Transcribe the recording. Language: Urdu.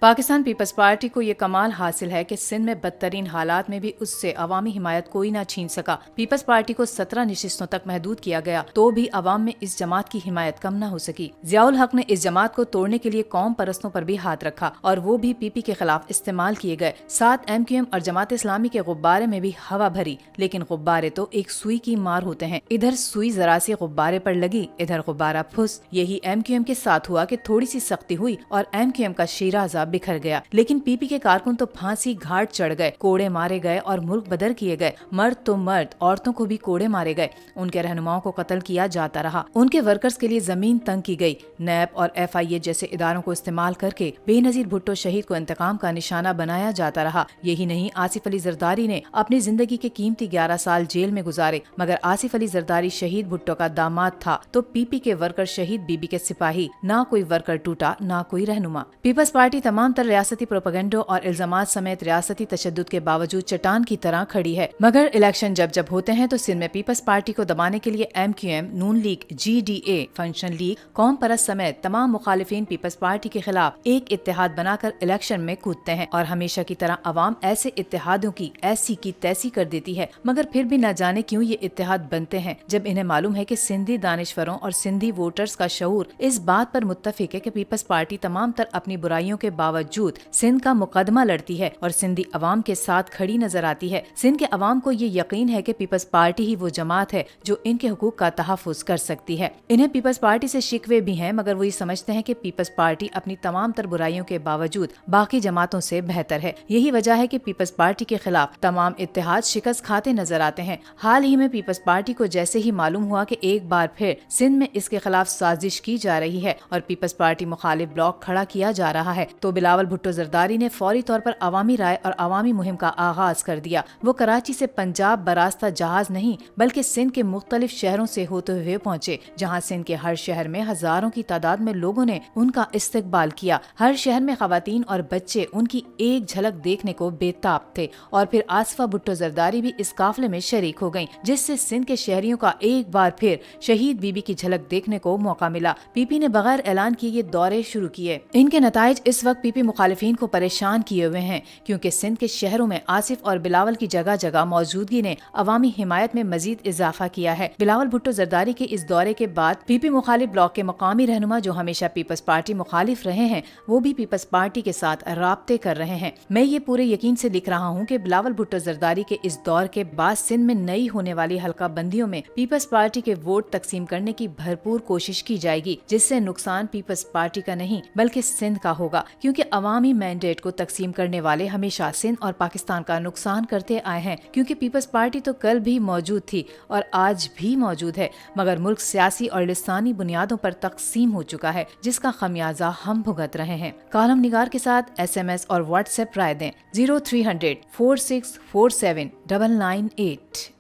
پاکستان پیپلز پارٹی کو یہ کمال حاصل ہے کہ سندھ میں بدترین حالات میں بھی اس سے عوامی حمایت کوئی نہ چھین سکا۔ پیپلز پارٹی کو 17 نشستوں تک محدود کیا گیا تو بھی عوام میں اس جماعت کی حمایت کم نہ ہو سکی۔ ضیاء الحق نے اس جماعت کو توڑنے کے لیے قوم پرستوں پر بھی ہاتھ رکھا اور وہ بھی پی پی کے خلاف استعمال کیے گئے۔ ساتھ ایم کیو ایم اور جماعت اسلامی کے غبارے میں بھی ہوا بھری، لیکن غبارے تو ایک سوئی کی مار ہوتے ہیں، ادھر سوئی ذرا سی غبارے پر لگی، ادھر غبارہ پھس۔ یہی ایم کیو ایم کے ساتھ ہوا کہ تھوڑی سی سختی ہوئی اور ایم کیو ایم کا شیرازہ بکھر گیا، لیکن پی پی کے کارکن تو پھانسی گھاٹ چڑھ گئے، کوڑے مارے گئے اور ملک بدر کیے گئے۔ مرد تو مرد، عورتوں کو بھی کوڑے مارے گئے، ان کے رہنماؤں کو قتل کیا جاتا رہا، ان کے ورکرز کے لیے زمین تنگ کی گئی۔ نیب اور ایف آئی اے جیسے اداروں کو استعمال کر کے بے نظیر بھٹو شہید کو انتقام کا نشانہ بنایا جاتا رہا۔ یہی نہیں، آصف علی زرداری نے اپنی زندگی کے قیمتی 11 سال جیل میں گزارے، مگر آصف علی زرداری شہید بھٹو کا داماد تھا تو پی پی کے ورکر شہید بی بی کے سپاہی، نہ کوئی ورکر ٹوٹا نہ کوئی رہنما۔ پیپلز پارٹی تمام تر ریاستی پروپیگنڈوں اور الزامات سمیت ریاستی تشدد کے باوجود چٹان کی طرح کھڑی ہے، مگر الیکشن جب ہوتے ہیں تو سندھ میں پیپلز پارٹی کو دبانے کے لیے ایم کیو ایم، نون league, G D A, function league, قوم پرست سمیت تمام مخالفین پیپلز پارٹی کے خلاف ایک اتحاد بنا کر الیکشن میں کودتے ہیں، اور ہمیشہ کی طرح عوام ایسے اتحادوں کی ایسی کی تیسی کر دیتی ہے، مگر پھر بھی نہ جانے کیوں یہ اتحاد بنتے ہیں جب انہیں معلوم ہے کہ سندھی دانشوروں اور سندھی ووٹرز کا شعور اس بات پر متفق ہے کہ پیپلز پارٹی تمام تر اپنی برائیوں کے باوجود سندھ کا مقدمہ لڑتی ہے اور سندھی عوام کے ساتھ کھڑی نظر آتی ہے۔ سندھ کے عوام کو یہ یقین ہے کہ پیپلز پارٹی ہی وہ جماعت ہے جو ان کے حقوق کا تحفظ کر سکتی ہے۔ انہیں پیپلز پارٹی سے شکوے بھی ہیں، مگر وہ یہ سمجھتے ہیں کہ پیپلز پارٹی اپنی تمام تر برائیوں کے باوجود باقی جماعتوں سے بہتر ہے۔ یہی وجہ ہے کہ پیپلز پارٹی کے خلاف تمام اتحاد شکست کھاتے نظر آتے ہیں۔ حال ہی میں پیپلز پارٹی کو جیسے ہی معلوم ہوا کہ ایک بار پھر سندھ میں اس کے خلاف سازش کی جا رہی ہے اور پیپلز پارٹی مخالف بلاک کھڑا کیا جا رہا ہے، تو بلاول بھٹو زرداری نے فوری طور پر عوامی رائے اور عوامی مہم کا آغاز کر دیا۔ وہ کراچی سے پنجاب براستہ جہاز نہیں بلکہ سندھ کے مختلف شہروں سے ہوتے ہوئے پہنچے، جہاں سندھ کے ہر شہر میں ہزاروں کی تعداد میں لوگوں نے ان کا استقبال کیا۔ ہر شہر میں خواتین اور بچے ان کی ایک جھلک دیکھنے کو بے تاب تھے، اور پھر آصفہ بھٹو زرداری بھی اس قافلے میں شریک ہو گئیں، جس سے سندھ کے شہریوں کا ایک بار پھر شہید بی بی کی جھلک دیکھنے کو موقع ملا۔ پی پی نے بغیر اعلان کیے یہ دورے شروع کیے۔ ان کے نتائج اس وقت پی پی مخالفین کو پریشان کیے ہوئے ہیں، کیونکہ سندھ کے شہروں میں آصف اور بلاول کی جگہ جگہ موجودگی نے عوامی حمایت میں مزید اضافہ کیا ہے۔ بلاول بھٹو زرداری کے اس دورے کے بعد پی پی مخالف بلاک کے مقامی رہنما جو ہمیشہ پیپلز پارٹی مخالف رہے ہیں، وہ بھی پیپلز پارٹی کے ساتھ رابطے کر رہے ہیں۔ میں یہ پورے یقین سے لکھ رہا ہوں کہ بلاول بھٹو زرداری کے اس دور کے بعد سندھ میں نئی ہونے والی حلقہ بندیوں میں پیپلز پارٹی کے ووٹ تقسیم کرنے کی بھرپور کوشش کی جائے گی، جس سے نقصان پیپلز پارٹی کا نہیں بلکہ سندھ کا ہوگا، کیونکہ عوامی مینڈیٹ کو تقسیم کرنے والے ہمیشہ سندھ اور پاکستان کا نقصان کرتے آئے ہیں، کیونکہ پیپلز پارٹی تو کل بھی موجود تھی اور آج بھی موجود ہے، مگر ملک سیاسی اور لسانی بنیادوں پر تقسیم ہو چکا ہے، جس کا خمیازہ ہم بھگت رہے ہیں۔ کالم نگار کے ساتھ ایس ایم ایس اور واٹس ایپ رائے دیں 0300 4647 998۔